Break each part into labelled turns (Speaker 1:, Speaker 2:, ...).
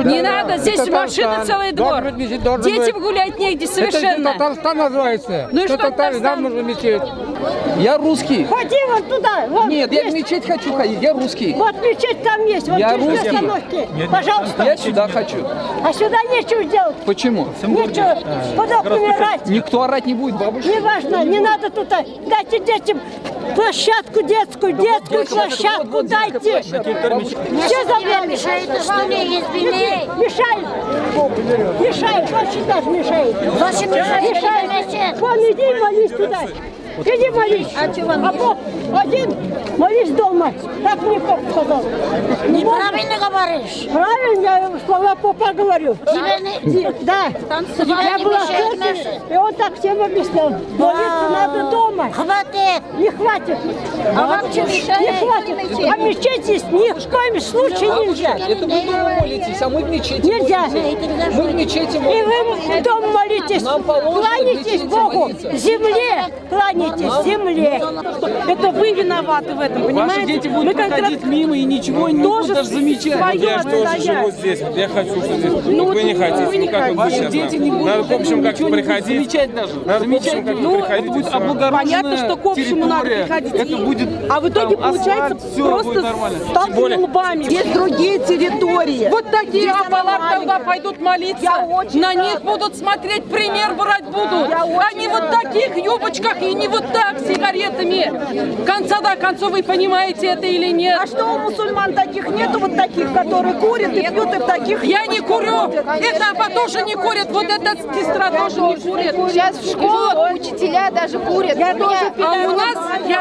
Speaker 1: Не надо, здесь машины целый двор. Дети гулять негде совершенно.
Speaker 2: Это Татарстан называется.
Speaker 1: Ну и что
Speaker 2: Татарстан? Нам нужно мечеть.
Speaker 3: Я русский.
Speaker 4: Ходи вот туда. Вот
Speaker 3: Нет, я в
Speaker 4: есть.
Speaker 3: мечеть хочу ходить, я русский.
Speaker 4: Вот мечеть там есть. Вот
Speaker 3: Я
Speaker 4: через
Speaker 3: русский.
Speaker 4: остановки. Пожалуйста.
Speaker 3: Я сюда хочу.
Speaker 4: А сюда нечего делать.
Speaker 3: Почему?
Speaker 4: Нечего под окнами орать.
Speaker 3: Никто орать не будет, бабушка.
Speaker 4: Не важно, не надо туда. Дайте детям площадку детскую, детскую площадку дайте. Все забрали.
Speaker 5: Мешает, что ли, есть белье?
Speaker 4: Мешает. Мешает, очень даже мешает.
Speaker 5: Зачем мешает?
Speaker 4: Вон, иди молись туда. Иди молись. А Бог один, молись дома. Так мне как сказал.
Speaker 5: Неправильно говоришь.
Speaker 4: Правильно, я слова попа говорю.
Speaker 5: Тебе не...
Speaker 4: Да. Я была в церкви, и он так всем объяснял. Молиться надо дома.
Speaker 5: Хватит.
Speaker 4: Не хватит.
Speaker 5: А вам что
Speaker 4: Не
Speaker 5: мешает?
Speaker 4: хватит. А мечеть здесь ни в коем случае нельзя.
Speaker 3: Это вы дома молитесь, а мы в мечети
Speaker 4: Нельзя.
Speaker 3: молимся. Мы в мечети
Speaker 4: И
Speaker 3: молимся.
Speaker 4: вы дома молитесь.
Speaker 3: Нам положено
Speaker 4: Кланяйтесь
Speaker 3: в мечети
Speaker 4: Богу.
Speaker 3: молиться.
Speaker 4: Земле. Кланяйтесь земле.
Speaker 1: Это вы виноваты в этом, понимаете?
Speaker 6: Ваши дети будут проходить мимо и ничего не будут даже замечать.
Speaker 7: Я же тоже живу здесь, я хочу, что здесь.
Speaker 1: Ну,
Speaker 7: Вы не хотите,
Speaker 1: вы не
Speaker 7: ну как вы
Speaker 6: Ваши
Speaker 7: сейчас
Speaker 6: дети
Speaker 7: нам?
Speaker 6: не будут
Speaker 7: Надо в общем как-то
Speaker 6: ничего не будут
Speaker 7: приходить.
Speaker 6: замечать даже.
Speaker 7: Надо в общем как-то
Speaker 6: Ну,
Speaker 7: приходить.
Speaker 6: это будет
Speaker 7: и всё.
Speaker 6: облагороженная
Speaker 1: Понятно, что к общему надо
Speaker 6: территория.
Speaker 1: приходить.
Speaker 6: Это будет
Speaker 1: А в итоге
Speaker 6: там
Speaker 1: получается
Speaker 6: асфальт, всё будет
Speaker 1: просто
Speaker 6: нормально.
Speaker 1: сталкивание лбами.
Speaker 8: Есть другие территории.
Speaker 1: Вот такие аппалат тогда пойдут молиться. На них будут смотреть, пример брать будут. Они вот в таких юбочках и не вот так с сигаретами. Конца до концов, вы понимаете это или нет?
Speaker 8: А что у мусульман таких нету, вот таких, которые курят и пьют, и в таких...
Speaker 1: Я не курю. Это апа тоже не курит. Вот этот сестра тоже не курит.
Speaker 9: Сейчас в школах учителя даже курят.
Speaker 1: А у нас,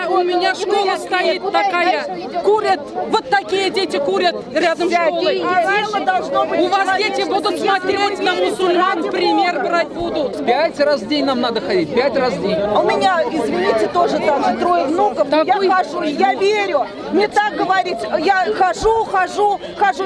Speaker 1: у меня школа стоит такая. Курят, вот такие дети курят рядом с школой. У вас дети будут смотреть на мусульман, пример брать будут.
Speaker 3: 5 раз в день нам надо ходить, 5 раз в день.
Speaker 8: У меня, извините, тоже так же 3 внуков. Я хожу, и я верю. Не так говорить, я хожу,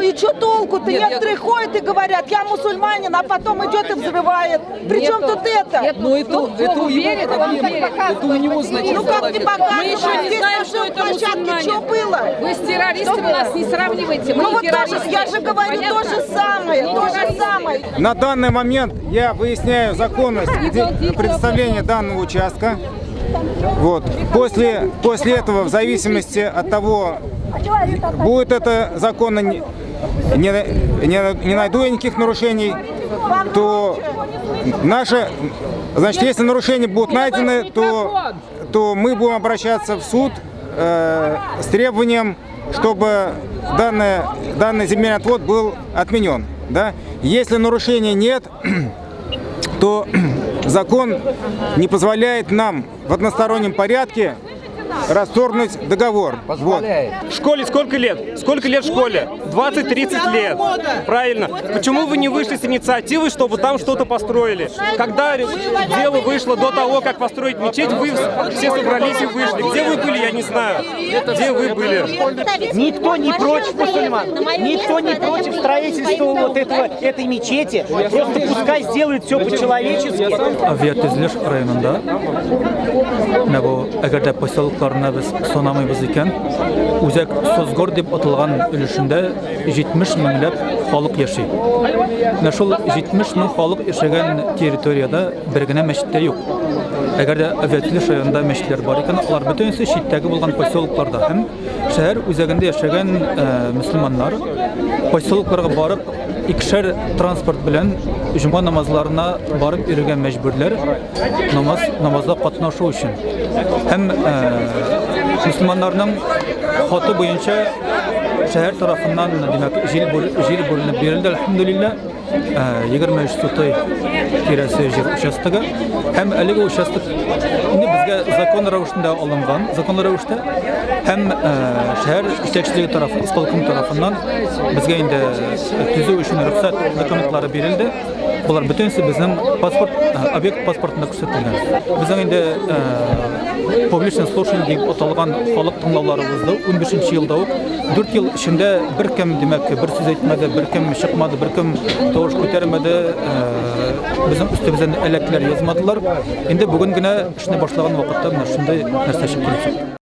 Speaker 8: и что толку-то?
Speaker 3: Нет,
Speaker 8: Некоторые ходят и говорят, я мусульманин, а потом идет и взрывает. Причем тут это?
Speaker 3: Но это у него проблема. Это у него, значит,
Speaker 8: Ну как не показывают?
Speaker 1: Мы еще не
Speaker 8: Здесь
Speaker 1: знаем,
Speaker 8: на
Speaker 1: что это
Speaker 8: площадке
Speaker 1: мусульмане.
Speaker 8: что было?
Speaker 9: Вы с террористами нас не сравнивайте. Мы
Speaker 8: Ну
Speaker 9: не
Speaker 8: вот тоже,
Speaker 9: террористы.
Speaker 8: я же говорю то же самое.
Speaker 10: На данный момент я выясняю законность предоставления данного участка. Вот. После этого, в зависимости от того, будет это законно, не найду я никаких нарушений, то значит, если нарушения будут найдены, то мы будем обращаться в суд с требованием, чтобы данный земельный отвод был отменен. Да? Если нарушений нет, то закон не позволяет нам в одностороннем порядке расторгнуть договор.
Speaker 3: Позволяет.
Speaker 11: В школе сколько лет? Сколько лет в школе? 20-30 лет. Правильно. Почему вы не вышли с инициативой, чтобы там что-то построили? Когда дело вышло до того, как построить мечеть, вы все собрались и вышли. Где вы были, я не знаю. Где вы были?
Speaker 12: Никто не против мусульман. Никто не против строительства вот этой мечети. Просто пускай сделают все по-человечески.
Speaker 13: Авиатизлеш районында әгәрдә поселокларына без санамыйбыз икән, Үзәк Созгор дип аталган өлешендә 70 меңләп халык яши. Менә шул 70 мең халык яшәгән территорияда бер генә мәчет тә юк. Әгәр дә Авиатизлеш районында мәчетләр бар икән, алар бөтенесе читтәге булган поселокларда һәм шәһәр үзәгендә яшәгән мөселманнар поселокларга барып икешәр транспорт белән җомга намазларына барып йөрергә мәҗбүрләр, намазда катнашу өчен. Һәм мөселманнарның хаты буенча шәһәр тарафыннан җир бүленеп бирелде, әлхәмдүлилләh, 23 сотой тирәсе җир участогы. Һәм әлеге участок инде безгә закон рәвешендә алынган, закон рәвештә, һәм шәһәр җитәкчелеге тарафы, исполком тарафыннан безгә инде төзү өчен рөхсәт документлары бирелде. Булар бөтенсе безнең объект паспортында күрсәтелгән. Безнең инде публичный слушание дип аталган халык тыңлауларыбызда 15 елда ук 4 ел эчендә беркем, димәк, бер сүз әйтмәде, беркем чыкмады, беркем тавыш күтәрмәде, безнең өстебездән әләкләр язмадылар. Инде бүген генә эшне башлаган вакытта менә шундый нәрсә чыкты.